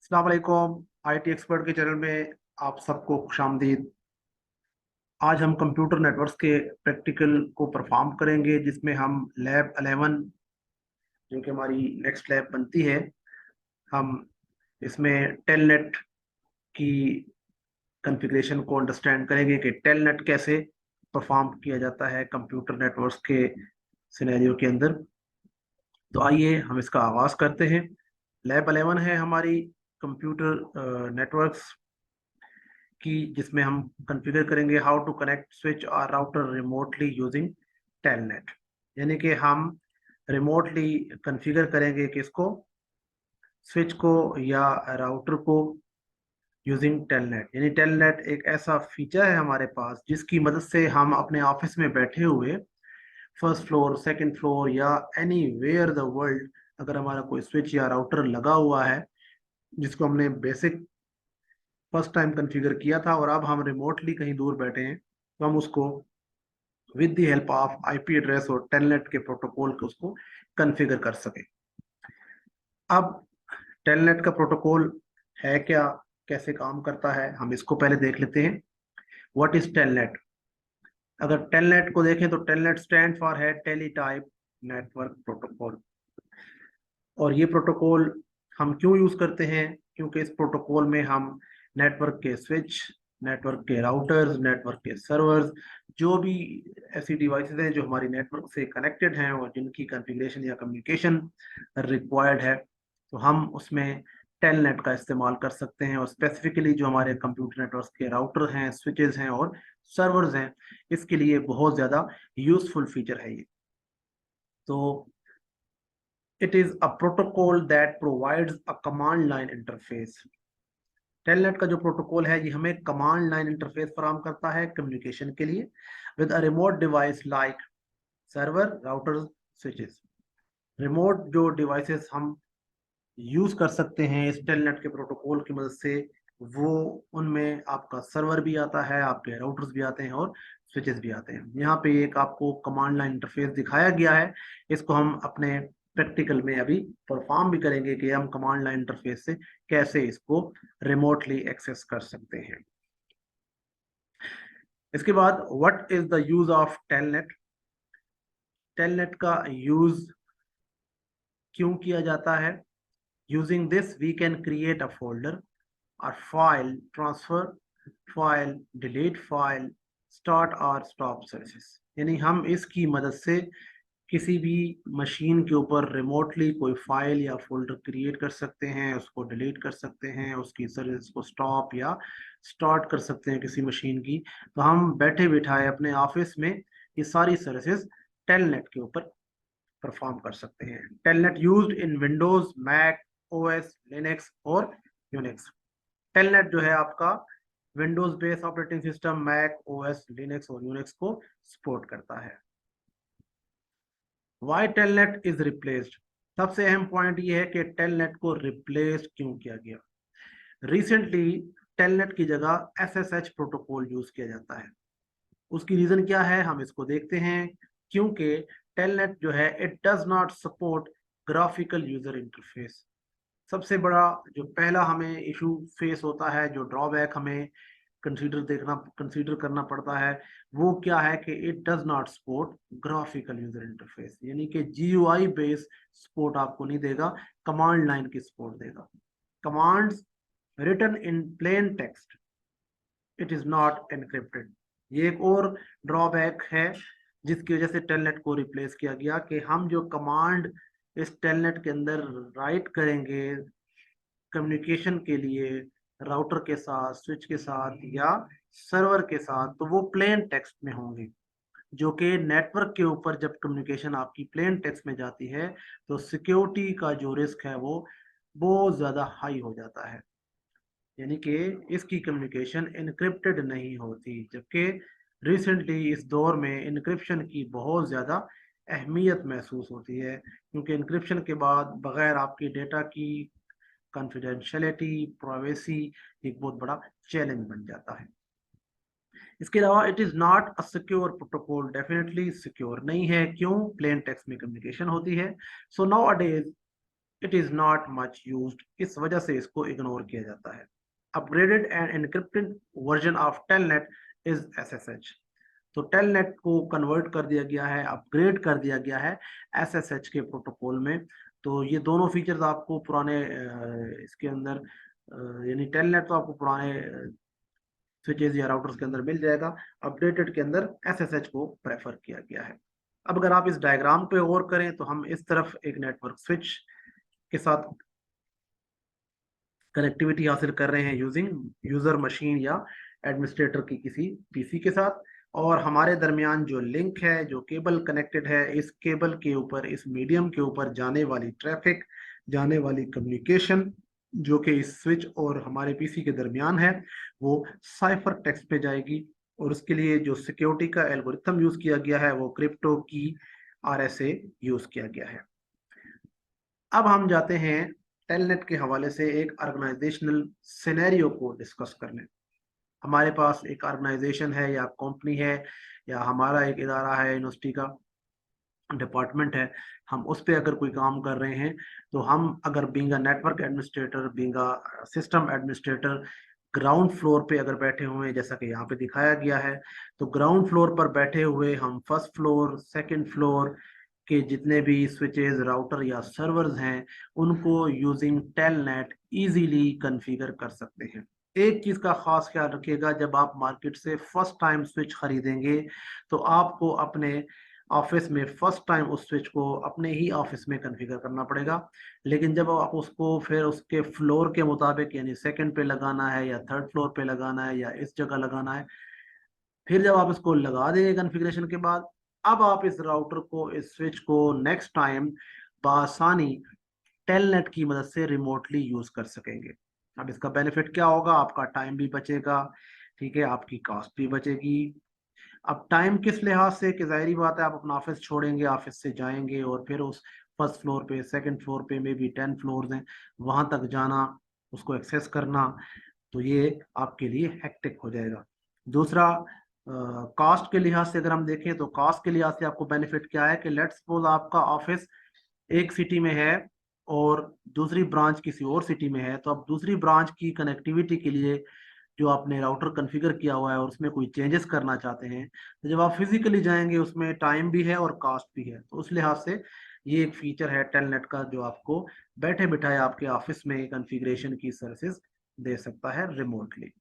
अस्सलाम वालेकुम। IT expert के चैनल में आप सबको खुशामदीद। आज हम कंप्यूटर नेटवर्क्स के प्रैक्टिकल को परफॉर्म करेंगे, जिसमें हम लैब 11 जो कि हमारी नेक्स्ट लैब बनती है, हम इसमें टेलनेट की कॉन्फ़िगरेशन को अंडरस्टैंड करेंगे कि टेलनेट कैसे परफॉर्म किया जाता है कंप्यूटर नेटवर्क्स के सिनेरियो के अंदर। तो आइए हम इसका आगाज करते हैं। लैब 11 है हमारी कंप्यूटर नेटवर्क्स की, जिसमें हम कॉन्फ़िगर करेंगे हाउ टू कनेक्ट स्विच और राउटर रिमोटली यूजिंग टेलनेट। यानी कि हम रिमोटली कॉन्फ़िगर करेंगे किसको, स्विच को या राउटर को, यूजिंग टेलनेट। यानी टेलनेट एक ऐसा फीचर है हमारे पास जिसकी मदद से हम अपने ऑफिस में बैठे हुए फर्स्ट फ्लोर, सेकंड फ्लोर या एनी वेयर द वर्ल्ड, अगर हमारा कोई स्विच या राउटर लगा हुआ है जिसको हमने बेसिक फर्स्ट टाइम कॉन्फ़िगर किया था और अब हम रिमोटली कहीं दूर बैठे हैं, तो हम उसको with the help of IP address और टेलनेट के प्रोटोकॉल को उसको कॉन्फ़िगर कर सके। अब टेलनेट का प्रोटोकॉल है क्या, कैसे काम करता है, हम इसको पहले देख लेते हैं। What is telnet? अगर टेलनेट को देखें तो टेलनेट स्टैंड फॉर है टेलीटाइप नेटवर्क प्रोटोकॉल। और ये प्रोटोकॉल हम क्यों यूज करते हैं? क्योंकि इस प्रोटोकॉल में हम नेटवर्क के स्विच, नेटवर्क के राउटर्स, नेटवर्क के सर्वर्स, जो भी ऐसी डिवाइसेस हैं जो हमारी नेटवर्क से कनेक्टेड हैं और जिनकी कॉन्फ़िगरेशन या कम्युनिकेशन रिक्वायर्ड है, तो हम उसमें टेलनेट का इस्तेमाल कर सकते हैं। और स्पेसिफिकली जो हमारे कंप्यूटर नेटवर्क के राउटर हैं, स्विचेस हैं और सर्वर्स हैं, इसके लिए बहुत ज़्यादा यूजफुल फीचर है ये। तो it is a protocol that provides a command line interface। Telnet का जो प्रोटोकॉल है ये हमें कमांड लाइन इंटरफेस फराहम करता है कम्युनिकेशन के लिए with a remote device like server, routers, switches. Remote जो डिवाइसेस हम यूज कर सकते हैं इस टेलनेट के प्रोटोकॉल की मदद से, वो उनमें आपका सर्वर भी आता है, आपके राउटर्स भी आते हैं और स्विचेस भी आते हैं। यहाँ पे एक आपको कमांड लाइन इंटरफेस दिखाया गया है, इसको हम अपने प्रैक्टिकल में अभी परफॉर्म भी करेंगे कि हम कमांड लाइन इंटरफेस से कैसे इसको रिमोटली एक्सेस कर सकते हैं। इसके बाद what is the use of telnet? Telnet का यूज क्यों किया जाता है? Using this we can create a folder और file transfer, file delete, file start और स्टॉप सर्विसेज। यानी हम इसकी मदद से किसी भी मशीन के ऊपर रिमोटली कोई फाइल या फोल्डर क्रिएट कर सकते हैं, उसको डिलीट कर सकते हैं, उसकी सर्विस को स्टॉप या स्टार्ट कर सकते हैं किसी मशीन की। तो हम बैठे बिठाए अपने ऑफिस में ये सारी सर्विसेज टेलनेट के ऊपर परफॉर्म कर सकते हैं। Telnet used in Windows, Mac OS, Linux और यूनिक्स। टेलनेट जो है आपका Windows based operating system, Mac OS, Linux और यूनिक्स को सपोर्ट करता है। Why telnet is replaced? सबसे अहम पॉइंट ये है कि टेलनेट को रिप्लेस क्यों किया गया। रिसेंटली टेलनेट की जगह एसएसएच प्रोटोकॉल यूज किया जाता है। उसकी रीजन क्या है, हम इसको देखते हैं। क्योंकि टेलनेट जो है it does not support graphical user interface. सबसे बड़ा जो पहला हमें इशू फेस होता है, जो ड्रॉबैक हमें कंसीडर करना पड़ता है, वो क्या है कि it does not support graphical user interface. यानी कि जीयूआई बेस्ड सपोर्ट आपको नहीं देगा, कमांड लाइन की सपोर्ट देगा। Commands written in plain text, it is not encrypted. ये एक और ड्रॉबैक है जिसकी वजह से टेलनेट को रिप्लेस किया गया, कि हम जो कमांड इस टेलनेट के अंदर राइट करेंगे कम्युनिकेशन के लिए राउटर के साथ, स्विच के साथ या सर्वर के साथ, तो वो प्लेन टेक्स्ट में होंगे। जो कि नेटवर्क के ऊपर जब कम्युनिकेशन आपकी प्लेन टेक्स्ट में जाती है तो सिक्योरिटी का जो रिस्क है वो बहुत ज़्यादा हाई हो जाता है। यानी कि इसकी कम्युनिकेशन इनक्रिप्टेड नहीं होती, जबकि रिसेंटली इस दौर में इनक्रिप्शन की बहुत ज़्यादा अहमियत महसूस होती है, क्योंकि इनक्रिप्शन के बाद बगैर आपकी डेटा की कॉन्फिडेंशियलिटी, प्राइवेसी एक बहुत बड़ा चैलेंज बन जाता है। इसके अलावा it is not a secure protocol, definitely secure नहीं है। क्यों? प्लेन टेक्स्ट में कम्युनिकेशन होती है। सो नाउ अडेज it is not much used, इस वजह से इसको इग्नोर किया जाता है। Upgraded end encrypted version of telnet is SSH. तो टेलनेट को कन्वर्ट कर दिया गया है, अपग्रेड कर दिया गया है एसएसएच के प्रोटोकॉल में। तो ये दोनों फीचर्स आपको पुराने इसके अंदर यानी टेलनेट तो आपको पुराने स्विचेस या राउटर्स के अंदर मिल जाएगा, अपडेटेड के अंदर एसएसएच को प्रेफर किया गया है। अब अगर आप इस डायग्राम पे गौर करें तो हम इस तरफ एक नेटवर्क स्विच के साथ कनेक्टिविटी हासिल कर रहे हैं यूजिंग यूजर मशीन या एडमिनिस्ट्रेटर की किसी पीसी के साथ, और हमारे दरमियान जो लिंक है, जो केबल कनेक्टेड है, इस केबल के ऊपर, इस मीडियम के ऊपर जाने वाली ट्रैफिक, जाने वाली कम्युनिकेशन जो कि इस स्विच और हमारे पीसी के दरमियान है, वो साइफर टेक्स्ट पे जाएगी। और उसके लिए जो सिक्योरिटी का एल्गोरिथम यूज किया गया है वो क्रिप्टो की आरएसए यूज किया गया है। अब हम जाते हैं टेलनेट के हवाले से एक ऑर्गेनाइजेशनल सिनेरियो को डिस्कस करने। हमारे पास एक ऑर्गेनाइजेशन है या कंपनी है या हमारा एक इदारा है, यूनिवर्सिटी का डिपार्टमेंट है, हम उस पर अगर कोई काम कर रहे हैं तो हम अगर being a network administrator, being a system administrator ground floor पे अगर बैठे हुए हैं, जैसा कि यहाँ पे दिखाया गया है, तो ग्राउंड फ्लोर पर बैठे हुए हम फर्स्ट फ्लोर, सेकंड फ्लोर के जितने भी स्विचेस, राउटर या सर्वर्स हैं, उनको यूजिंग टेलनेट इजीली कॉन्फ़िगर कर सकते हैं। एक चीज का खास ख्याल रखिएगा, जब आप मार्केट से फर्स्ट टाइम स्विच खरीदेंगे तो आपको अपने ऑफिस में फर्स्ट टाइम उस स्विच को अपने ही ऑफिस में कॉन्फ़िगर करना पड़ेगा। लेकिन जब आप उसको फिर उसके फ्लोर के मुताबिक, यानी सेकंड पे लगाना है या थर्ड फ्लोर पे लगाना है या इस जगह लगाना है, फिर जब आप इसको लगा देंगे कॉन्फ़िगरेशन के बाद, अब आप इस राउटर को, इस स्विच को नेक्स्ट टाइम बआसानी टेलनेट की मदद से रिमोटली यूज कर सकेंगे। अब इसका बेनिफिट क्या होगा? आपका टाइम भी बचेगा, ठीक है, आपकी कॉस्ट भी बचेगी। अब टाइम किस लिहाज से, कि जाहिर बात है आप अपना ऑफिस छोड़ेंगे, ऑफिस से जाएंगे और फिर उस फर्स्ट फ्लोर पे, सेकंड फ्लोर पे, मे बी 10 फ्लोर हैं, वहां तक जाना, उसको एक्सेस करना, तो ये आपके लिए हेक्टिक हो जाएगा। दूसरा, कॉस्ट के लिहाज से अगर हम देखें तो कॉस्ट के लिहाज से आपको बेनिफिट क्या है कि लेट्स सपोज आपका ऑफिस एक सिटी में है और दूसरी ब्रांच किसी और सिटी में है, तो अब दूसरी ब्रांच की कनेक्टिविटी के लिए जो आपने राउटर कॉन्फ़िगर किया हुआ है और उसमें कोई चेंजेस करना चाहते हैं, तो जब आप फिजिकली जाएंगे उसमें टाइम भी है और कॉस्ट भी है। तो उस लिहाज से ये एक फीचर है टेलनेट का जो आपको बैठे बिठाए आपके ऑफिस में कॉन्फ़िगरेशन की सर्विसेज दे सकता है रिमोटली।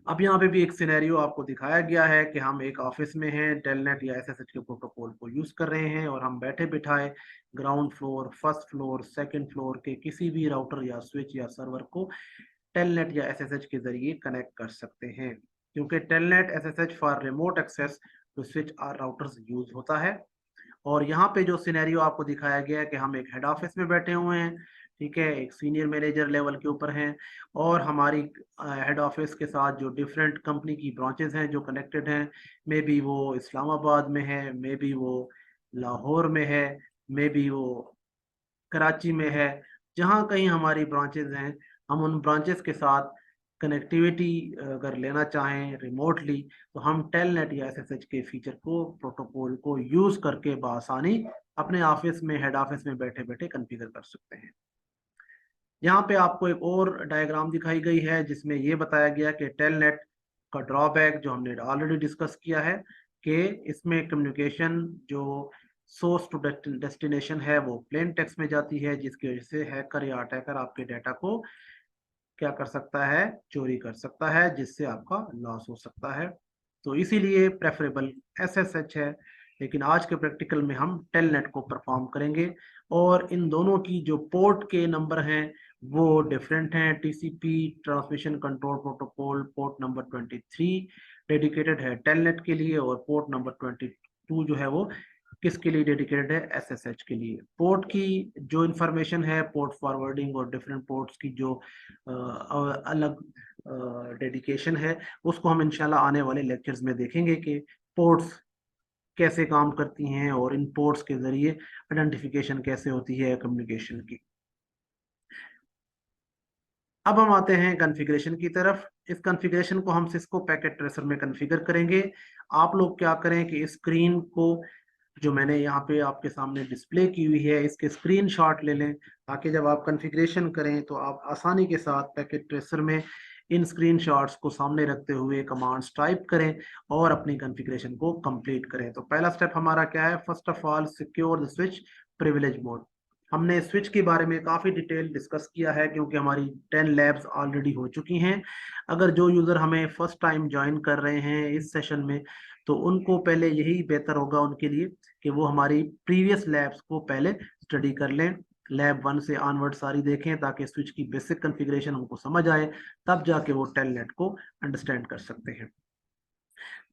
अब यहाँ पे भी एक सिनेरियो आपको दिखाया गया है कि हम एक ऑफिस में हैं, टेलनेट या एसएसएच के प्रोटोकॉल को यूज कर रहे हैं और हम बैठे बिठाए ground floor, first floor, second floor के किसी भी राउटर या स्विच या सर्वर को टेलनेट या एसएसएच के जरिए कनेक्ट कर सकते हैं, क्योंकि telnet SSH for remote access to switch और राउटर्स यूज होता है। और यहाँ पे जो सिनेरियो आपको दिखाया गया है कि हम एक हेड ऑफिस में बैठे हुए हैं, ठीक है, एक सीनियर मैनेजर लेवल के ऊपर हैं, और हमारी हेड ऑफिस के साथ जो डिफरेंट कंपनी की ब्रांचेस हैं जो कनेक्टेड हैं, मे बी वो इस्लामाबाद में है, मे बी वो लाहौर में है, मे बी वो कराची में है, जहाँ कहीं हमारी ब्रांचेस हैं, हम उन ब्रांचेस के साथ कनेक्टिविटी अगर लेना चाहें रिमोटली, तो हम टेलनेट या एसएसएच के फीचर को, प्रोटोकॉल को यूज करके बआसानी अपने ऑफिस में, हेड ऑफिस में बैठे बैठे कॉन्फ़िगर कर सकते हैं। यहाँ पे आपको एक और डायग्राम दिखाई गई है जिसमें ये बताया गया कि टेलनेट का ड्रॉबैक जो हमने ऑलरेडी डिस्कस किया है कि इसमें कम्युनिकेशन जो सोर्स टू डेस्टिनेशन है वो प्लेन टेक्स्ट में जाती है, जिसकी वजह से हैकर या अटैकर आपके डाटा को क्या कर सकता है, चोरी कर सकता है, जिससे आपका लॉस हो सकता है। तो इसीलिए प्रेफरेबल एसएसएच है, लेकिन आज के प्रैक्टिकल में हम टेलनेट को परफॉर्म करेंगे। और इन दोनों की जो पोर्ट के नंबर हैं वो डिफरेंट हैं। TCP transmission control protocol port number 23 dedicated है टेलनेट के लिए, और पोर्ट नंबर 22 जो है वो किसके लिए डेडिकेटेड है, एसएसएच के लिए। पोर्ट की जो इंफॉर्मेशन है, पोर्ट फॉरवर्डिंग और डिफरेंट पोर्ट्स की जो अलग डेडिकेशन है, उसको हम इंशाल्लाह आने वाले लेक्चर्स में देखेंगे कि पोर्ट्स कैसे काम करती हैं और इन पोर्ट्स के जरिए आइडेंटिफिकेशन कैसे होती है कम्युनिकेशन की। अब हम आते हैं कॉन्फ़िगरेशन की तरफ। इस कॉन्फ़िगरेशन को हम सिस्को पैकेट ट्रेसर में कॉन्फ़िगर करेंगे। आप लोग क्या करें कि स्क्रीन को जो मैंने यहाँ पे आपके सामने डिस्प्ले की हुई है, इसके स्क्रीनशॉट ले लें ताकि जब आप कॉन्फ़िगरेशन करें तो आप आसानी के साथ पैकेट ट्रेसर में इन स्क्रीनशॉट्स को सामने रखते हुए कमांड्स टाइप करें और अपनी कॉन्फ़िगरेशन को कंप्लीट करें। तो पहला स्टेप हमारा क्या है? First of all secure the switch privilege mode. हमने स्विच के बारे में काफ़ी डिटेल डिस्कस किया है क्योंकि हमारी 10 लैब्स ऑलरेडी हो चुकी हैं। अगर जो यूज़र हमें फर्स्ट टाइम ज्वाइन कर रहे हैं इस सेशन में, तो उनको पहले यही बेहतर होगा उनके लिए कि वो हमारी प्रीवियस लैब्स को पहले स्टडी कर लें, लैब 1 से ऑनवर्ड सारी देखें ताकि स्विच की बेसिक कॉन्फ़िगरेशन उनको समझ आए, तब जाके वो टेलनेट को अंडरस्टैंड कर सकते हैं।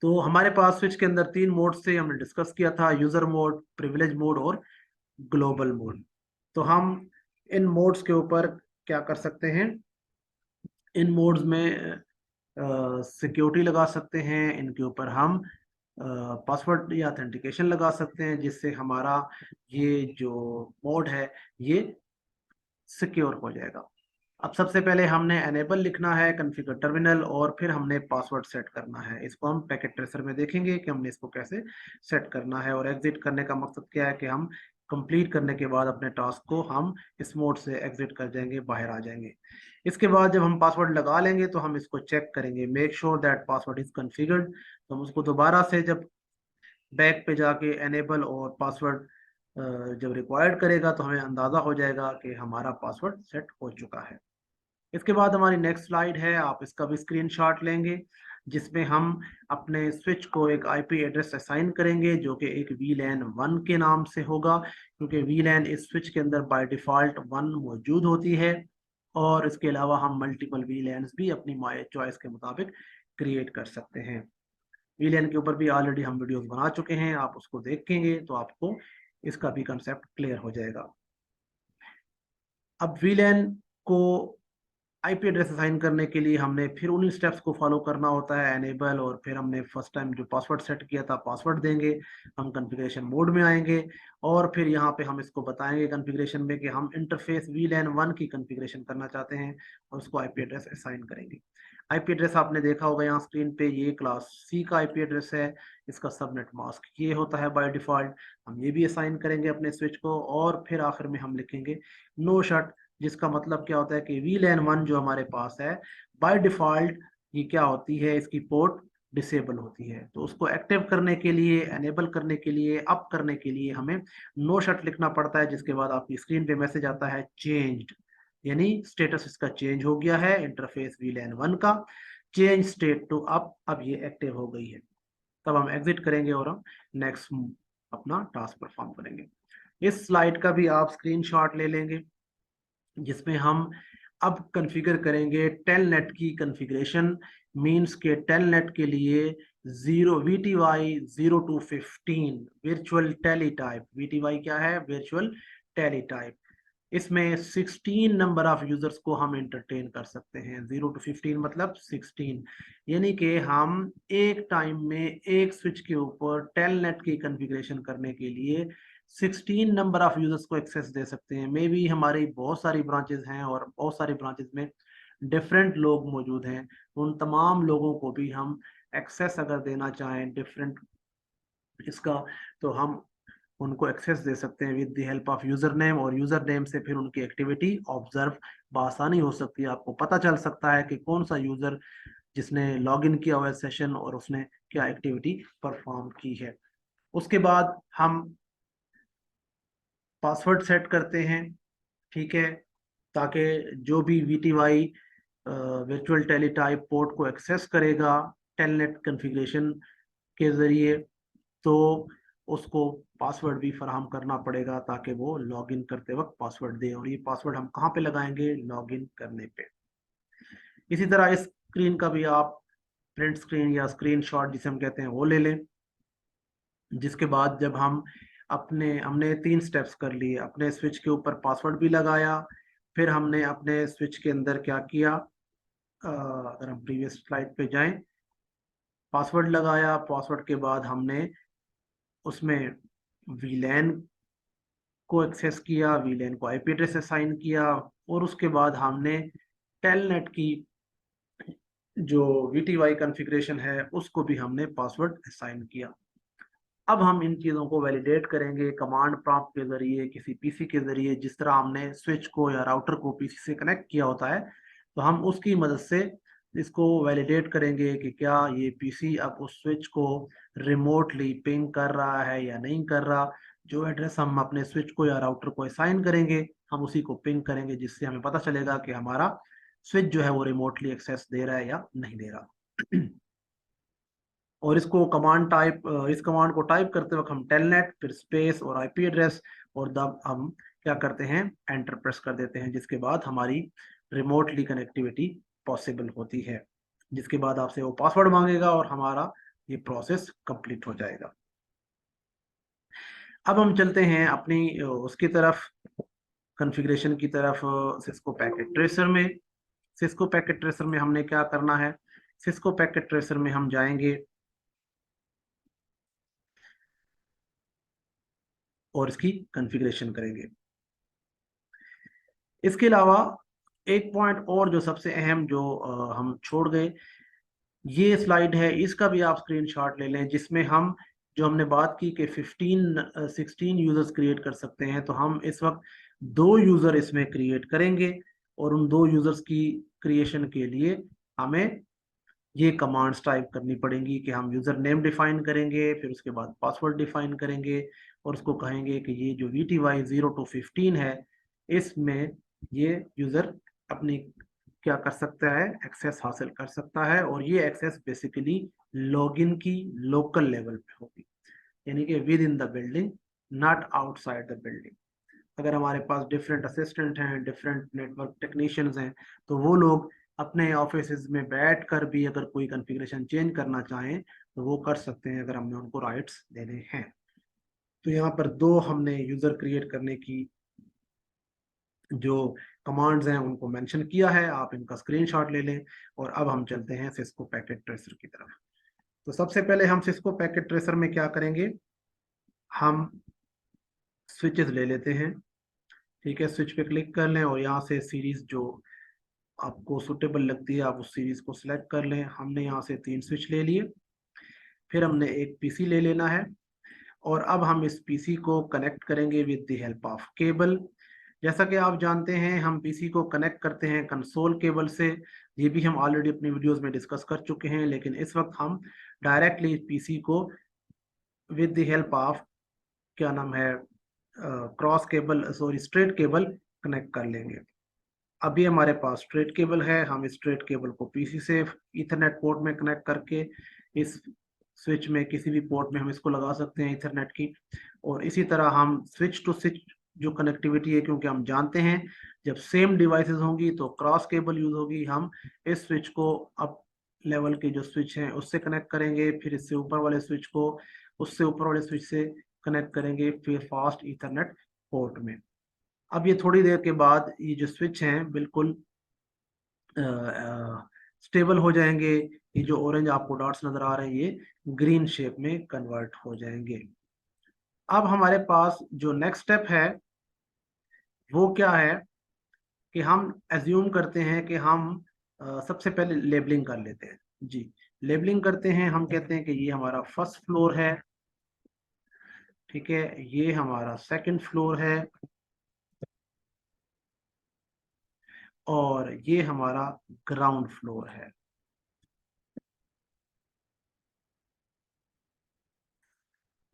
तो हमारे पास स्विच के अंदर 3 मोड से हमने डिस्कस किया था, यूजर मोड, प्रिविलेज मोड और ग्लोबल मोड। तो हम इन मोड्स के ऊपर क्या कर सकते हैं? इन मोड्स में सिक्योरिटी लगा सकते हैं, इनके ऊपर हम पासवर्ड या ऑथेंटिकेशन लगा सकते हैं, जिससे हमारा ये जो मोड है ये सिक्योर हो जाएगा। अब सबसे पहले हमने एनेबल लिखना है कॉन्फ़िगर टर्मिनल और फिर हमने पासवर्ड सेट करना है। इसको हम पैकेट ट्रेसर में देखेंगे कि हमने इसको कैसे सेट करना है। और एग्जिट करने का मकसद क्या है कि हम कंप्लीट करने के बाद अपने टास्क को हम इस मोड से एग्जिट कर जाएंगे, बाहर आ जाएंगे। इसके बाद जब हम पासवर्ड लगा लेंगे तो हम इसको चेक करेंगे, make sure that password is configured. तो हम उसको दोबारा से जब बैक पे जाके एनेबल और पासवर्ड जब रिक्वायर्ड करेगा तो हमें अंदाज़ा हो जाएगा कि हमारा पासवर्ड सेट हो चुका है। इसके बाद हमारी नेक्स्ट स्लाइड है, आप इसका भी स्क्रीनशॉट लेंगे, जिसमें हम अपने स्विच को एक आईपी एड्रेस असाइन करेंगे जो कि एक VLAN 1 के नाम से होगा, क्योंकि VLAN इस स्विच के अंदर बाय डिफ़ॉल्ट 1 मौजूद होती है। और इसके अलावा हम मल्टीपल VLANs भी अपनी माय चॉइस के मुताबिक क्रिएट कर सकते हैं। VLAN के ऊपर भी ऑलरेडी हम वीडियोस बना चुके हैं, आप उसको देखेंगे तो आपको इसका भी कंसेप्ट क्लियर हो जाएगा। अब VLAN को आईपी एड्रेस असाइन करने के लिए हमने फिर उन्हीं स्टेप्स को फॉलो करना होता है, एनेबल, और फिर हमने फर्स्ट टाइम जो पासवर्ड सेट किया था पासवर्ड देंगे, हम कॉन्फ़िगरेशन मोड में आएंगे और फिर यहाँ पे हम इसको बताएंगे कॉन्फ़िगरेशन में कि हम इंटरफेस VLAN 1 की कॉन्फ़िगरेशन करना चाहते हैं और उसको आईपी एड्रेस असाइन करेंगे। आईपी एड्रेस आपने देखा होगा यहाँ स्क्रीन पे, ये क्लास C का आईपी एड्रेस है, इसका सबनेट मास्क ये होता है बाय डिफ़ॉल्ट। हम ये भी असाइन करेंगे अपने स्विच को और फिर आखिर में हम लिखेंगे नो शट, जिसका मतलब क्या होता है कि VLAN 1 जो हमारे पास है बाय डिफ़ॉल्ट ये क्या होती है, इसकी पोर्ट डिसेबल होती है। तो उसको एक्टिव करने के लिए, एनेबल करने के लिए, अप करने के लिए हमें नो शट लिखना पड़ता है, जिसके बाद आपकी स्क्रीन पे मैसेज आता है चेंज्ड, यानी स्टेटस इसका चेंज हो गया है, इंटरफेस VLAN 1 का चेंज स्टेट टू अप, अब ये एक्टिव हो गई है। तब हम एग्जिट करेंगे और हम नेक्स्ट अपना टास्क परफॉर्म करेंगे। इस स्लाइड का भी आप स्क्रीनशॉट ले लेंगे, जिसमें हम अब कॉन्फ़िगर करेंगे टेलनेट की कॉन्फ़िगरेशन। मींस के टेलनेट के लिए 0 VTY 0215 virtual tele type. VTY क्या है? Virtual tele type. इसमें 16 नंबर ऑफ यूजर्स को हम एंटरटेन कर सकते हैं। 0 to 15 मतलब 16, यानी कि हम एक टाइम में एक स्विच के ऊपर टेलनेट की कॉन्फ़िगरेशन करने के लिए 16 नंबर ऑफ यूजर्स को एक्सेस दे सकते हैं। मे बी हमारी बहुत सारी ब्रांचेस हैं और बहुत सारी ब्रांचेस में डिफरेंट लोग मौजूद हैं, उन तमाम लोगों को भी हम एक्सेस अगर देना चाहें डिफरेंट इसका, तो हम उनको एक्सेस दे सकते हैं with the help of user name, और यूजर नेम से फिर उनकी एक्टिविटी ऑब्जर्व बआसानी हो सकती है। आपको पता चल सकता है कि कौन सा यूजर जिसने लॉगिन किया हुआ है सेशन और उसने क्या एक्टिविटी परफॉर्म की है। उसके बाद हम पासवर्ड सेट करते हैं, ठीक है, ताकि जो भी VTY वर्चुअल टेलीटाइप पोर्ट को एक्सेस करेगा टेलनेट कॉन्फ़िगरेशन के ज़रिए, तो उसको पासवर्ड भी फराहम करना पड़ेगा ताकि वो लॉगिन करते वक्त पासवर्ड दे। और ये पासवर्ड हम कहाँ पे लगाएंगे? लॉगिन करने पे। इसी तरह इस स्क्रीन का भी आप प्रिंट स्क्रीन या स्क्रीन शॉट जिसे हम कहते हैं वो ले लें, जिसके बाद जब हम हमने 3 स्टेप्स कर लिए, अपने स्विच के ऊपर पासवर्ड भी लगाया, फिर हमने अपने स्विच के अंदर क्या किया, अगर हम प्रीवियस स्लाइड पे जाएं, पासवर्ड लगाया, पासवर्ड के बाद हमने उसमें VLAN को एक्सेस किया, VLAN को आईपी एड्रेस असाइन किया, और उसके बाद हमने टेलनेट की जो VTY कॉन्फ़िगरेशन है उसको भी हमने पासवर्ड असाइन किया। अब हम इन चीज़ों को वैलिडेट करेंगे कमांड प्रॉम्प्ट के जरिए, किसी पीसी के जरिए, जिस तरह हमने स्विच को या राउटर को पीसी से कनेक्ट किया होता है, तो हम उसकी मदद से इसको वैलिडेट करेंगे कि क्या ये पीसी अब उस स्विच को रिमोटली पिंग कर रहा है या नहीं कर रहा। जो एड्रेस हम अपने स्विच को या राउटर को असाइन करेंगे, हम उसी को पिंग करेंगे, जिससे हमें पता चलेगा कि हमारा स्विच जो है वो रिमोटली एक्सेस दे रहा है या नहीं दे रहा। और इसको कमांड टाइप, इस कमांड को टाइप करते वक्त हम टेलनेट, फिर स्पेस और आईपी एड्रेस, और तब हम क्या करते हैं, एंटर प्रेस कर देते हैं, जिसके बाद हमारी रिमोटली कनेक्टिविटी पॉसिबल होती है। जिसके बाद आपसे वो पासवर्ड मांगेगा और हमारा ये प्रोसेस कंप्लीट हो जाएगा। अब हम चलते हैं अपनी उसकी तरफ, कॉन्फ़िगरेशन की तरफ, सिस्को पैकेट ट्रेसर में। सिस्को पैकेट ट्रेसर में हमने क्या करना है, सिस्को पैकेट ट्रेसर में हम जाएंगे और इसकी कॉन्फ़िगरेशन करेंगे। इसके अलावा एक पॉइंट और जो सबसे अहम, जो हम छोड़ गए, ये स्लाइड है, इसका भी आप स्क्रीनशॉट ले लें, जिसमें हम, जो हमने बात की कि 16 यूजर्स क्रिएट कर सकते हैं, तो हम इस वक्त 2 यूजर इसमें क्रिएट करेंगे, और उन 2 यूजर्स की क्रिएशन के लिए हमें ये कमांड्स टाइप करनी पड़ेंगी कि हम यूजर नेम डिफाइन करेंगे, फिर उसके बाद पासवर्ड डिफाइन करेंगे, और उसको कहेंगे कि ये जो VTY 0 to 15 है, इसमें ये यूजर अपनी क्या कर सकता है, एक्सेस हासिल कर सकता है, और ये एक्सेस बेसिकली लॉगिन की लोकल लेवल पे होगी, यानी कि with in the building, not outside the building. अगर हमारे पास डिफरेंट असिस्टेंट हैं, डिफरेंट नेटवर्क टेक्नीशियंस हैं, तो वो लोग अपने ऑफिस में बैठ कर भी अगर कोई कॉन्फ़िगरेशन चेंज करना चाहें तो वो कर सकते हैं, अगर हमने उनको राइट्स देने हैं। तो यहाँ पर 2 हमने यूजर क्रिएट करने की जो कमांड्स हैं उनको मेंशन किया है, आप इनका स्क्रीनशॉट ले लें। और अब हम चलते हैं सिस्को पैकेट ट्रेसर की तरफ। तो सबसे पहले हम सिस्को पैकेट ट्रेसर में क्या करेंगे, हम स्विचेस ले लेते हैं। ठीक है, स्विच पे क्लिक कर लें और यहाँ से सीरीज जो आपको सुटेबल लगती है आप उस सीरीज को सिलेक्ट कर लें। हमने यहाँ से 3 स्विच ले लिए, फिर हमने एक पीसी ले लेना है, और अब हम इस पीसी को कनेक्ट करेंगे with the help of cable. जैसा कि आप जानते हैं, हम पीसी को कनेक्ट करते हैं कंसोल केबल से, ये भी हम ऑलरेडी अपनी वीडियोस में डिस्कस कर चुके हैं, लेकिन इस वक्त हम डायरेक्टली पीसी को विद द हेल्प ऑफ, क्या नाम है, cross cable, sorry straight cable connect कर लेंगे। अभी हमारे पास स्ट्रेट केबल है, हम इस स्ट्रेट केबल को पीसी से इथरनेट पोर्ट में कनेक्ट करके इस स्विच में किसी भी पोर्ट में हम इसको लगा सकते हैं इथरनेट की। और इसी तरह हम स्विच टू स्विच जो कनेक्टिविटी है, क्योंकि हम जानते हैं जब सेम डिवाइसेस होंगी तो क्रॉस केबल यूज होगी, हम इस स्विच को अप लेवल के जो स्विच हैं उससे कनेक्ट करेंगे, फिर इससे ऊपर वाले स्विच को उससे ऊपर वाले स्विच से कनेक्ट करेंगे, फिर फास्ट इथरनेट पोर्ट में। अब ये थोड़ी देर के बाद ये जो स्विच हैं बिल्कुल स्टेबल हो जाएंगे, ये जो ऑरेंज आपको डॉट्स नजर आ रहे हैं ये ग्रीन शेप में कन्वर्ट हो जाएंगे। अब हमारे पास जो नेक्स्ट स्टेप है वो क्या है, कि हम एज्यूम करते हैं कि हम सबसे पहले लेबलिंग कर लेते हैं। जी, लेबलिंग करते हैं, हम कहते हैं कि ये हमारा फर्स्ट फ्लोर है, ठीक है, ये हमारा सेकंड फ्लोर है, और ये हमारा ग्राउंड फ्लोर है।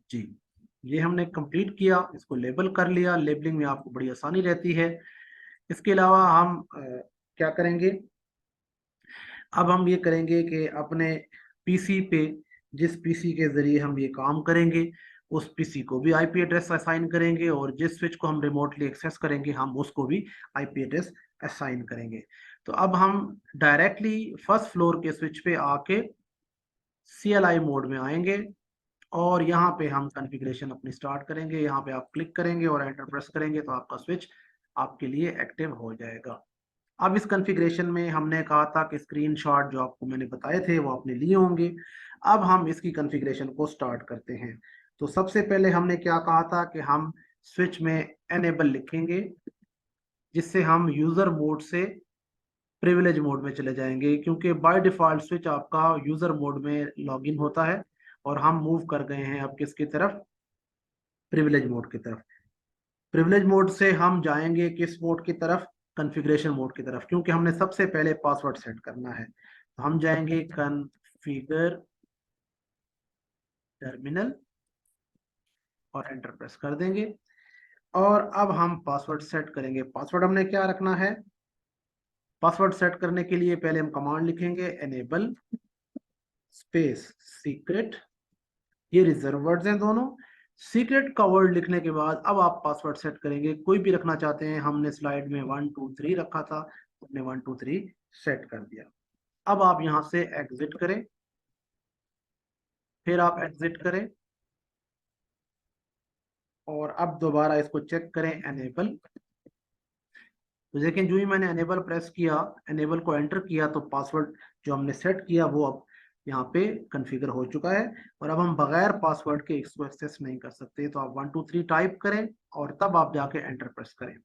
जी, ये हमने कंप्लीट किया, इसको लेबल कर लिया, लेबलिंग में आपको बड़ी आसानी रहती है। इसके अलावा हम क्या करेंगे, अब हम ये करेंगे कि अपने पीसी पे, जिस पीसी के जरिए हम ये काम करेंगे उस पीसी को भी आईपी एड्रेस असाइन करेंगे, और जिस स्विच को हम रिमोटली एक्सेस करेंगे हम उसको भी आईपी एड्रेस असाइन करेंगे। तो अब हम डायरेक्टली फर्स्ट फ्लोर के स्विच पे आके CLI मोड में आएंगे, और यहाँ पे हम कॉन्फ़िगरेशन अपनी स्टार्ट करेंगे। यहाँ पे आप क्लिक करेंगे और एंटर प्रेस करेंगे तो आपका स्विच आपके लिए एक्टिव हो जाएगा। अब इस कॉन्फ़िगरेशन में हमने कहा था कि स्क्रीनशॉट जो आपको मैंने बताए थे वो आपने लिए होंगे। अब हम इसकी कॉन्फ़िगरेशन को स्टार्ट करते हैं। तो सबसे पहले हमने क्या कहा था कि हम स्विच में एनेबल लिखेंगे, जिससे हम यूजर मोड से प्रिविलेज मोड में चले जाएंगे, क्योंकि बाय डिफॉल्ट स्विच आपका यूजर मोड में लॉगिन होता है, और हम मूव कर गए हैं अब किसकी तरफ, प्रिविलेज मोड की तरफ। प्रिविलेज मोड से हम जाएंगे किस मोड की तरफ, कॉन्फ़िगरेशन मोड की तरफ, क्योंकि हमने सबसे पहले पासवर्ड सेट करना है। तो हम जाएंगे कॉन्फ़िगर टर्मिनल और एंटर प्रेस कर देंगे। और अब हम पासवर्ड सेट करेंगे। पासवर्ड हमने क्या रखना है, पासवर्ड सेट करने के लिए पहले हम कमांड लिखेंगे एनेबल स्पेस सीक्रेट, ये रिजर्व वर्ड्स हैं दोनों। सीक्रेट का वर्ड लिखने के बाद अब आप पासवर्ड सेट करेंगे, कोई भी रखना चाहते हैं। हमने स्लाइड में 1 2 3 रखा था, हमने 1 2 3 सेट कर दिया। अब आप यहां से एग्जिट करें, फिर आप एग्जिट करें और अब दोबारा इसको चेक करें एनेबल। तो देखें जो ही मैंने एनेबल प्रेस किया, एनेबल को एंटर किया, तो पासवर्ड जो हमने सेट किया वो अब यहाँ पे कॉन्फ़िगर हो चुका है। और अब हम बगैर पासवर्ड के इसको एक्सेस नहीं कर सकते। तो आप 1 2 3 टाइप करें और तब आप जाके एंटर प्रेस करें।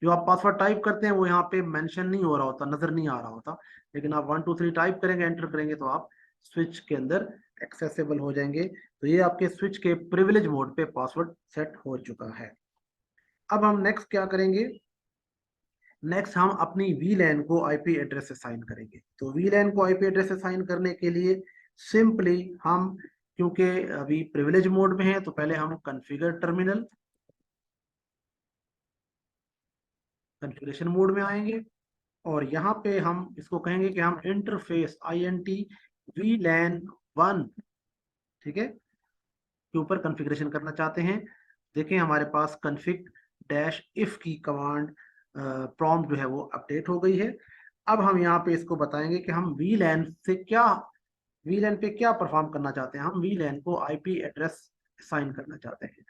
जो आप पासवर्ड टाइप करते हैं वो यहाँ पे मेंशन नहीं हो रहा होता, नजर नहीं आ रहा होता, लेकिन आप 1 2 3 टाइप करेंगे, एंटर करेंगे, तो आप स्विच के अंदर एक्सेसिबल हो जाएंगे। तो ये आपके स्विच के प्रिविलेज मोड पे पासवर्ड सेट हो चुका है। अब हम नेक्स्ट क्या करेंगे, नेक्स्ट हम अपनी वीलैन को आईपी एड्रेस असाइन करेंगे। तो वीलैन को आईपी एड्रेस असाइन करने के लिए सिंपली हम, क्योंकि अभी प्रिविलेज मोड में है, तो पहले हम कॉन्फ़िगर टर्मिनल कॉन्फ़िगरेशन मोड में आएंगे और यहाँ पे हम इसको कहेंगे कि हम इंटरफेस INT VLAN 1, ठीक है, के ऊपर कॉन्फ़िगरेशन करना चाहते हैं। देखें हमारे पास config -if की कमांड प्रॉम्प्ट जो है वो अपडेट हो गई है। अब हम यहाँ पे इसको बताएंगे कि हम VLAN से क्या, VLAN पे क्या परफॉर्म करना चाहते हैं। हम VLAN को आईपी एड्रेस असाइन करना चाहते हैं।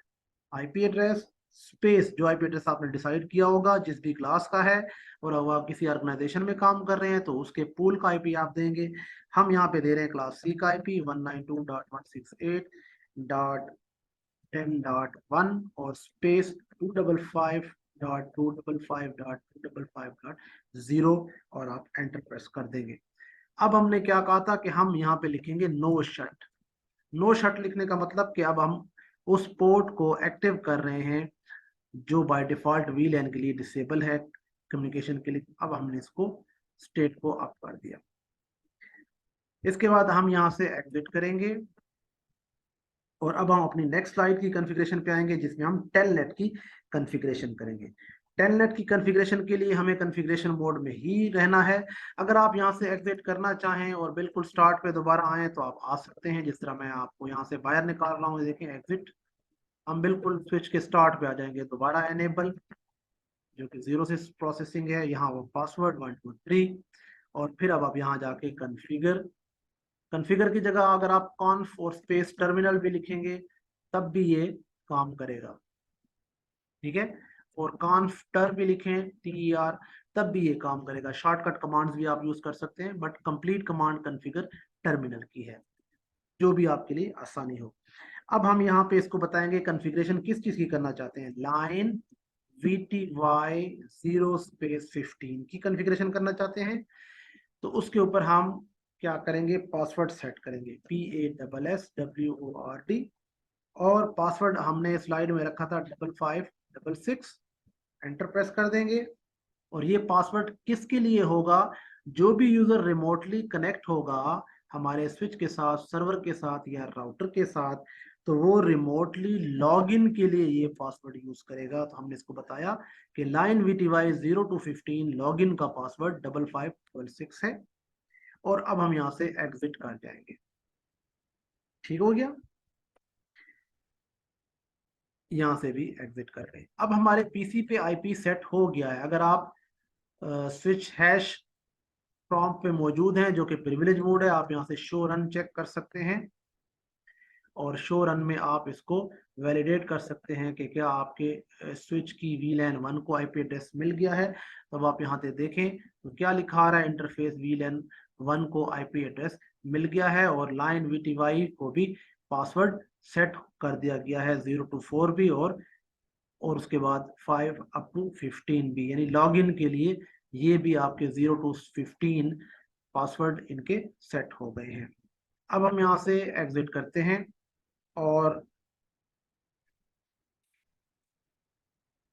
आईपी एड्रेस स्पेस, जो आईपी एड्रेस आपने डिसाइड किया होगा जिस भी क्लास का है, और अब आप किसी ऑर्गेनाइजेशन में काम कर रहे हैं तो उसके पूल का आईपी आप देंगे। हम यहाँ पे दे रहे हैं क्लास सी का आईपी 192.168.10.1 और स्पेस 255.255.255.0 और आप एंटर प्रेस कर देंगे। अब हमने क्या कहा था कि हम यहाँ पे लिखेंगे नो शट। नो शट लिखने का मतलब कि अब हम उस पोर्ट को एक्टिव कर रहे हैं जो बाय डिफॉल्ट VLAN के लिए डिसेबल है कम्युनिकेशन के लिए। अब हमने इसको स्टेट को अप कर दिया। इसके बाद हम यहाँ से एग्जिट करेंगे और अब हम अपनी नेक्स्ट स्लाइड की कॉन्फ़िगरेशन पे आएंगे जिसमें हम टेलनेट की कॉन्फ़िगरेशन करेंगे। टेलनेट की कॉन्फ़िगरेशन के लिए हमें कॉन्फ़िगरेशन मोड में ही रहना है। अगर आप यहाँ से एग्जिट करना चाहें और बिल्कुल स्टार्ट पे दोबारा आए तो आप आ सकते हैं, जिस तरह मैं आपको यहाँ से बाहर निकाल रहा हूँ। देखें एग्जिट, हम बिल्कुल स्विच के स्टार्ट पे आ जाएंगे। दोबारा एनेबल, जो कि 0 से प्रोसेसिंग है, यहाँ वो पासवर्ड 1 2 3 और फिर अब आप यहाँ जाके कॉन्फ़िगर, कॉन्फ़िगर की जगह अगर आप कॉन्फ और स्पेस टर्मिनल भी लिखेंगे तब भी ये काम करेगा, ठीक है। और कॉन्फ टर भी लिखें TER तब भी ये काम करेगा। शॉर्टकट कमांड्स भी आप यूज कर सकते हैं, but complete command configure terminal की है, जो भी आपके लिए आसानी हो। अब हम यहाँ पे इसको बताएंगे कॉन्फ़िगरेशन किस चीज की करना चाहते हैं। लाइन VTY 0 स्पेस 15 की कॉन्फ़िगरेशन करना चाहते हैं। तो उसके ऊपर हम क्या करेंगे, पासवर्ड सेट करेंगे PASSWORD और पासवर्ड हमने स्लाइड में रखा था 5566, एंटर प्रेस कर देंगे। और ये पासवर्ड किसके लिए होगा, जो भी यूजर रिमोटली कनेक्ट होगा हमारे स्विच के साथ, सर्वर के साथ या राउटर के साथ, तो वो रिमोटली लॉगिन के लिए ये पासवर्ड यूज करेगा। तो हमने इसको बताया कि लाइन VTY 0 to 15 लॉगिन का पासवर्ड 5566 है। और अब हम यहाँ से एग्जिट कर जाएंगे। ठीक हो गया, यहाँ से भी एग्जिट कर रहे हैं। अब हमारे पीसी पे आईपी सेट हो गया है। अगर आप स्विच हैश प्रॉम्प्ट पे मौजूद हैं, जो कि प्रिविलेज मोड है, आप यहाँ से शो रन चेक कर सकते हैं और शो रन में आप इसको वैलिडेट कर सकते हैं कि क्या आपके स्विच की VLAN 1 को आईपी एड्रेस मिल गया है। तब आप यहाँ से देखें तो क्या लिखा आ रहा है, इंटरफेस VLAN 1 को आईपी एड्रेस मिल गया है और लाइन VTY को भी पासवर्ड सेट कर दिया गया है 0 to 4 भी और उसके बाद 5 up to 15 भी, यानी लॉगिन के लिए ये भी आपके 0 to 15 पासवर्ड इनके सेट हो गए हैं। अब हम यहाँ से एग्जिट करते हैं और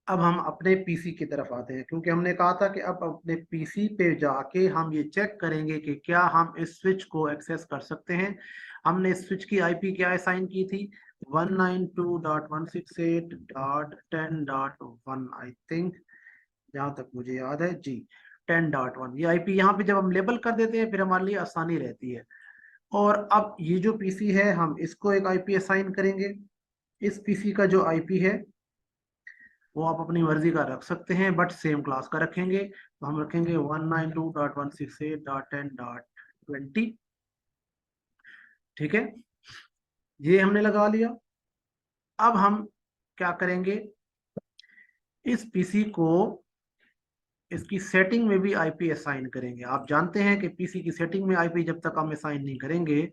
अब हम अपने पीसी की तरफ आते हैं, क्योंकि हमने कहा था कि अब अपने पीसी पे जाके हम ये चेक करेंगे कि क्या हम इस स्विच को एक्सेस कर सकते हैं। हमने इस स्विच की आईपी क्या असाइन की थी, 192.168.10.1 आई थिंक, जहां तक मुझे याद है जी, 10.1 ये आईपी यहाँ पे जब हम लेबल कर देते हैं फिर हमारे लिए आसानी रहती है। और अब ये जो पीसी है हम इसको एक आईपी असाइन करेंगे। इस पीसी का जो आईपी है वो आप अपनी मर्जी का रख सकते हैं, बट सेम क्लास का रखेंगे, तो हम रखेंगे 192.168.10.20। ठीक है, ये हमने लगा लिया। अब हम क्या करेंगे, इस पीसी को इसकी सेटिंग में भी आईपी असाइन करेंगे। आप जानते हैं कि पीसी की सेटिंग में आईपी जब तक हम असाइन नहीं करेंगे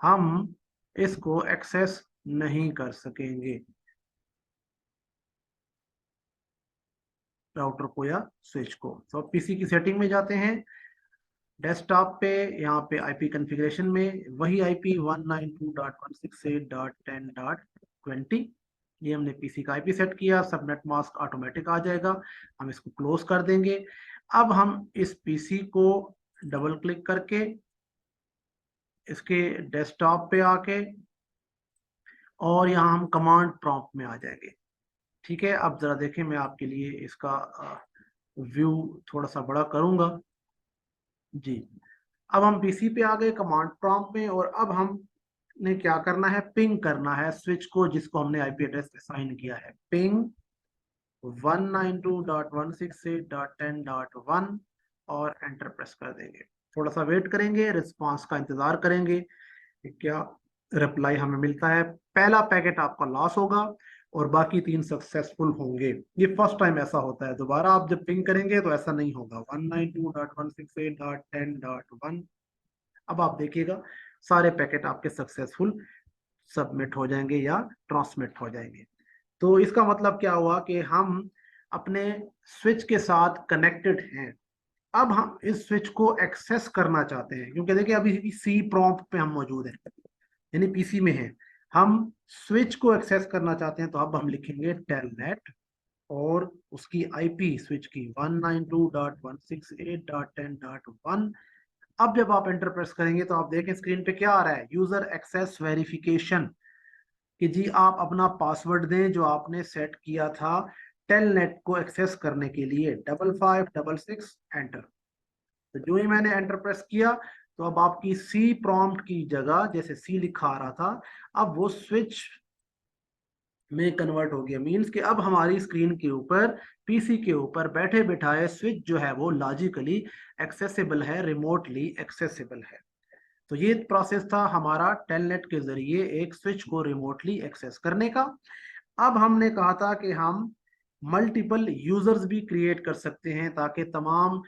हम इसको एक्सेस नहीं कर सकेंगे, राउटर को या स्विच को। तो पीसी की सेटिंग में जाते हैं, डेस्कटॉप पे, यहाँ पे आईपी कॉन्फ़िगरेशन में वही आईपी 192.168.10.20, ये हमने पीसी का आईपी सेट किया, सबनेट मास्क ऑटोमेटिक आ जाएगा, हम इसको क्लोज कर देंगे। अब हम इस पीसी को डबल क्लिक करके इसके डेस्कटॉप पे आके और यहाँ हम कमांड प्रॉम्प्ट में आ जाएंगे। ठीक है, अब जरा देखें, मैं आपके लिए इसका व्यू थोड़ा सा बड़ा करूंगा जी। अब हम पीसी पे आ गए कमांड प्रॉम्प्ट में, और अब हमने क्या करना है, पिंग करना है स्विच को जिसको हमने आईपी एड्रेस असाइन किया है, पिंग 192.168.10.1 और एंटर प्रेस कर देंगे। थोड़ा सा वेट करेंगे, रिस्पांस का इंतजार करेंगे कि क्या रिप्लाई हमें मिलता है। पहला पैकेट आपका लॉस होगा और बाकी 3 सक्सेसफुल होंगे। ये फर्स्ट टाइम ऐसा होता है, दोबारा आप जब पिंग करेंगे तो ऐसा नहीं होगा। 192.168.10.1, अब आप देखिएगा सारे पैकेट आपके सक्सेसफुल सबमिट हो जाएंगे या ट्रांसमिट हो जाएंगे। तो इसका मतलब क्या हुआ कि हम अपने स्विच के साथ कनेक्टेड हैं। अब हम इस स्विच को एक्सेस करना चाहते हैं, क्योंकि देखिए अभी सी प्रॉम्प्ट पे हम मौजूद हैं, यानी पीसी में हैं। हम स्विच को एक्सेस करना चाहते हैं, तो अब हम लिखेंगे टेलनेट और उसकी आईपी स्विच की 192.168.10.1। अब जब आप एंटर प्रेस करेंगे तो आप देखें स्क्रीन पे क्या आ रहा है, यूजर एक्सेस वेरिफिकेशन, कि जी आप अपना पासवर्ड दें जो आपने सेट किया था टेलनेट को एक्सेस करने के लिए, 5556 एंटर। तो जो ही मैंने एंटर प्रेस किया तो अब आपकी सी प्रॉम्प्ट की जगह, जैसे सी लिखा आ रहा था, अब वो स्विच में कन्वर्ट हो गया। मींस कि अब हमारी स्क्रीन के ऊपर, पीसी के ऊपर बैठे बिठाए स्विच जो है वो लॉजिकली एक्सेसिबल है, रिमोटली एक्सेसिबल है। तो ये प्रोसेस था हमारा टेलनेट के जरिए एक स्विच को रिमोटली एक्सेस करने का। अब हमने कहा था कि हम मल्टीपल यूजर्स भी क्रिएट कर सकते हैं, ताकि तमाम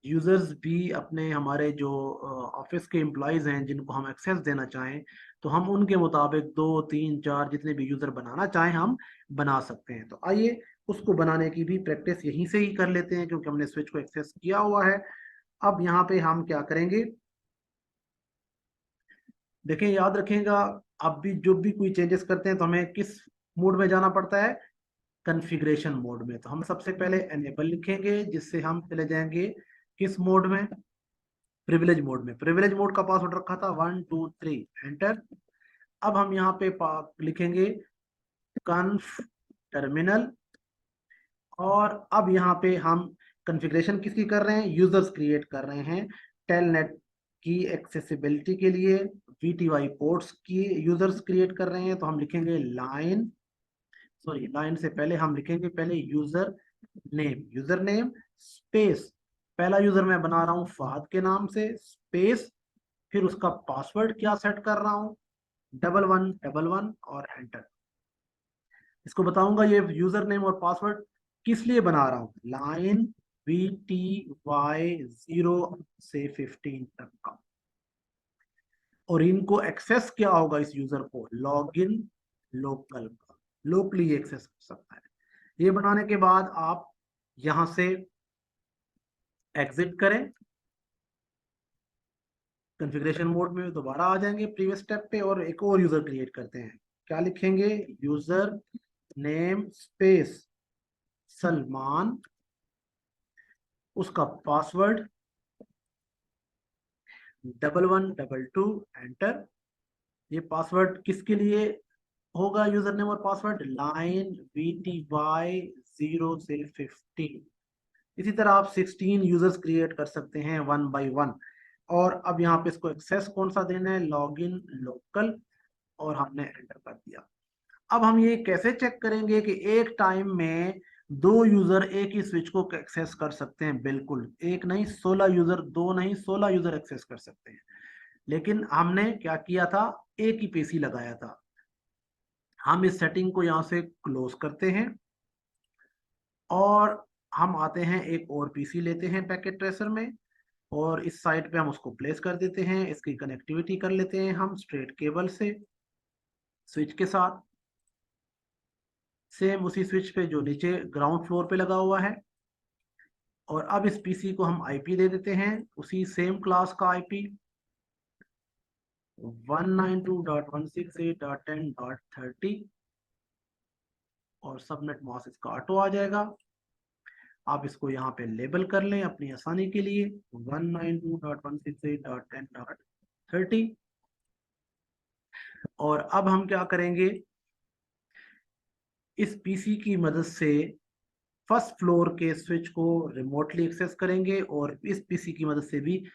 यूजर्स भी अपने, हमारे जो ऑफिस के एम्प्लॉयज हैं जिनको हम एक्सेस देना चाहें, तो हम उनके मुताबिक 2 3 4 जितने भी यूजर बनाना चाहें हम बना सकते हैं। तो आइए उसको बनाने की भी प्रैक्टिस यहीं से ही कर लेते हैं, क्योंकि हमने स्विच को एक्सेस किया हुआ है। अब यहाँ पे हम क्या करेंगे, देखें, याद रखेगा, अब भी जो भी कोई चेंजेस करते हैं तो हमें किस मोड में जाना पड़ता है, कॉन्फ़िगरेशन मोड में। तो हम सबसे पहले एनेबल लिखेंगे, जिससे हम चले जाएंगे किस मोड में, प्रिविलेज मोड में। प्रिविलेज मोड का पासवर्ड रखा था 123 एंटर। अब हम यहाँ पे लिखेंगे कन्फ टर्मिनल, और अब यहाँ पे हम कॉन्फ़िगरेशन किसकी कर रहे हैं, यूजर्स क्रिएट कर रहे हैं टेलनेट की एक्सेसिबिलिटी के लिए, VTY पोर्ट्स की यूजर्स क्रिएट कर रहे हैं। तो हम लिखेंगे लाइन, सॉरी लाइन से पहले हम लिखेंगे पहले यूजर नेम स्पेस, पहला यूजर मैं बना रहा हूं फहद के नाम से, स्पेस, फिर उसका पासवर्ड क्या सेट कर रहा हूं, 1111 और एंटर। इसको बताऊंगा ये यूजर नेम और पासवर्ड किस लिए बना रहा हूं, लाइन VTY 0 से 15 तक का, और इनको एक्सेस क्या होगा इस यूजर को, लॉगिन लोकल का, लोकली एक्सेस कर सकता है। ये बनाने के बाद आप यहां से एग्जिट करें कॉन्फ़िगरेशन मोड में दोबारा आ जाएंगे प्रीवियस स्टेप पे और एक और यूजर क्रिएट करते हैं। क्या लिखेंगे? यूजर नेम स्पेस सलमान, उसका पासवर्ड 1122, एंटर। ये पासवर्ड किसके लिए होगा? यूजर नेम और पासवर्ड लाइन VTY 0 से 15। इसी तरह आप 16 यूजर्स क्रिएट कर सकते हैं 1 by 1। और अब यहाँ पे इसको एक्सेस कौन सा देना है? लॉगिन लोकल, और हमने एंटर कर दिया। अब हम ये कैसे चेक करेंगे कि एक टाइम में दो यूजर एक ही स्विच को एक्सेस कर सकते हैं? बिल्कुल, एक नहीं 16 यूजर, दो नहीं 16 यूजर एक्सेस कर सकते हैं। लेकिन हमने क्या किया था? एक ही पीसी लगाया था। हम इस सेटिंग को यहाँ से क्लोज करते हैं और हम आते हैं एक और पीसी लेते हैं पैकेट ट्रेसर में, और इस साइड पे हम उसको प्लेस कर देते हैं। इसकी कनेक्टिविटी कर लेते हैं हम स्ट्रेट केबल से स्विच के साथ, सेम उसी स्विच पे जो नीचे ग्राउंड फ्लोर पे लगा हुआ है। और अब इस पीसी को हम आईपी दे देते हैं, उसी सेम क्लास का आईपी 192.168.10.30, और सबनेट मास्क इसका ऑटो आ जाएगा। आप इसको यहाँ पे लेबल कर लें अपनी आसानी के लिए 192.168.10.30। और अब हम क्या करेंगे? इस पीसी की मदद से फर्स्ट फ्लोर के स्विच को रिमोटली एक्सेस करेंगे और इस पीसी की मदद से भी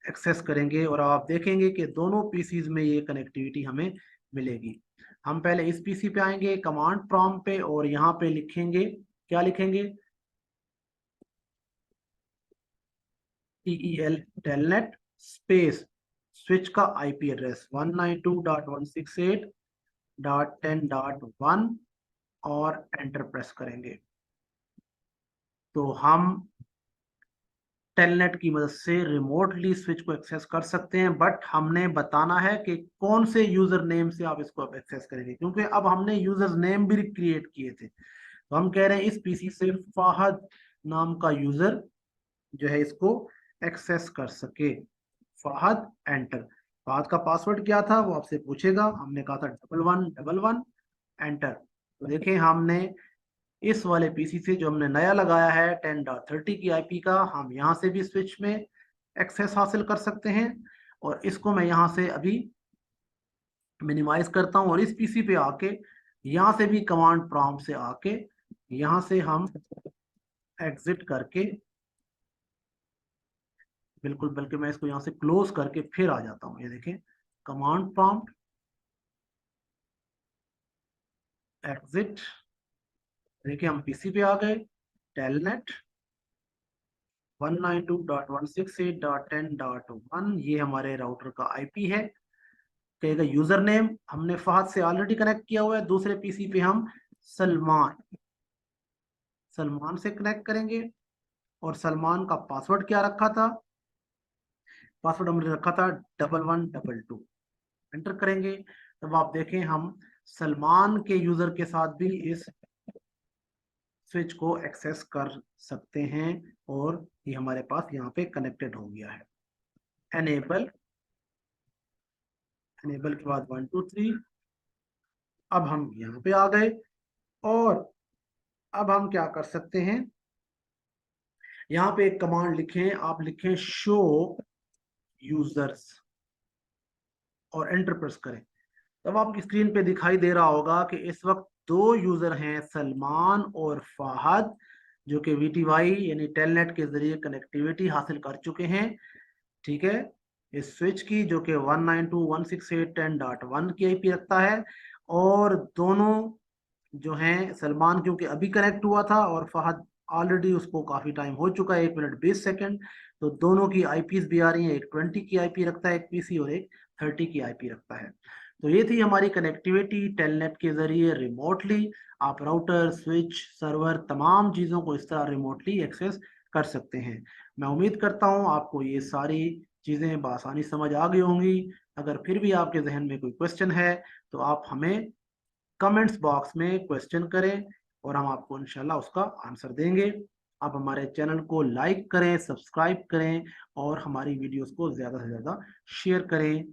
एक्सेस करेंगे, और आप देखेंगे कि दोनों पीसीज में ये कनेक्टिविटी हमें मिलेगी। हम पहले इस पीसी पे आएंगे कमांड प्रॉम्प्ट पे, और यहाँ पे लिखेंगे, क्या लिखेंगे? TEL टेलनेट स्पेस स्विच का आईपी एड्रेस 192.168.10.1 और एंटर प्रेस करेंगे। तो हम टेलनेट की मदद से रिमोटली स्विच को एक्सेस कर सकते हैं, बट हमने बताना है कि कौन से यूजर नेम से आप इसको एक्सेस करेंगे, क्योंकि अब हमने यूजर नेम भी क्रिएट किए थे। तो हम कह रहे हैं इस पीसी से फाहद नाम का यूजर जो है इसको एक्सेस कर सके। फाहद, एंटर। फाहद का पासवर्ड क्या था वो आपसे पूछेगा, हमने कहा था 1111, एंटर। तो देखें हमने इस वाले पीसी से जो हमने नया लगाया है 10.30 की आईपी का, हम यहाँ से भी स्विच में एक्सेस हासिल कर सकते हैं। और इसको मैं यहाँ से अभी मिनिमाइज करता हूँ और इस पीसी पे आके यहाँ से भी कमांड प्रॉम्प्ट से आके यहाँ से हम एग्जिट करके, बिल्कुल, बल्कि मैं इसको यहाँ से क्लोज करके फिर आ जाता हूँ। ये देखें कमांड प्रॉम्प्ट एग्जिट, देखिए हम पीसी पे आ गए। टेलनेट 192.168.10.1 ये हमारे राउटर का आईपी है। कहेगा यूजर नेम हमने फहद से ऑलरेडी कनेक्ट किया हुआ है, दूसरे पीसी पे हम सलमान सलमान से कनेक्ट करेंगे। और सलमान का पासवर्ड क्या रखा था? पासवर्ड हमने रखा था 1122, एंटर करेंगे। तब आप देखें हम सलमान के यूजर के साथ भी इस स्विच को एक्सेस कर सकते हैं, और ये हमारे पास यहाँ पे कनेक्टेड हो गया है। एनेबल, एनेबल के बाद 1 2 3। अब हम यहाँ पे आ गए, और अब हम क्या कर सकते हैं? यहाँ पे एक कमांड लिखें, आप लिखें शो यूजर्स और एंटर प्रेस करें। तब आपकी स्क्रीन पे दिखाई दे रहा होगा कि इस वक्त दो यूजर हैं सलमान और फाहद, जो कि VTY यानी टेलनेट के जरिए कनेक्टिविटी हासिल कर चुके हैं। ठीक है, इस स्विच की जो कि 192.168.10.1 की आईपी रखता है। और दोनों जो हैं, सलमान क्योंकि अभी कनेक्ट हुआ था और फहद ऑलरेडी उसको काफी टाइम हो चुका है, 1 मिनट 20 सेकंड, तो दोनों की आईपीज भी आ रही हैं। एक 20 की आईपी रखता है एक पीसी, और एक 30 की आईपी रखता है। तो ये थी हमारी कनेक्टिविटी टेलनेट के जरिए रिमोटली। आप राउटर, स्विच, सर्वर, तमाम चीज़ों को इस तरह रिमोटली एक्सेस कर सकते हैं। मैं उम्मीद करता हूँ आपको ये सारी चीज़ें बआसानी समझ आ गई होंगी। अगर फिर भी आपके जहन में कोई क्वेश्चन है तो आप हमें कमेंट्स बॉक्स में क्वेश्चन करें, और हम आपको इंशाल्लाह उसका आंसर देंगे। आप हमारे चैनल को लाइक करें, सब्सक्राइब करें और हमारी वीडियोस को ज़्यादा से ज़्यादा शेयर करें।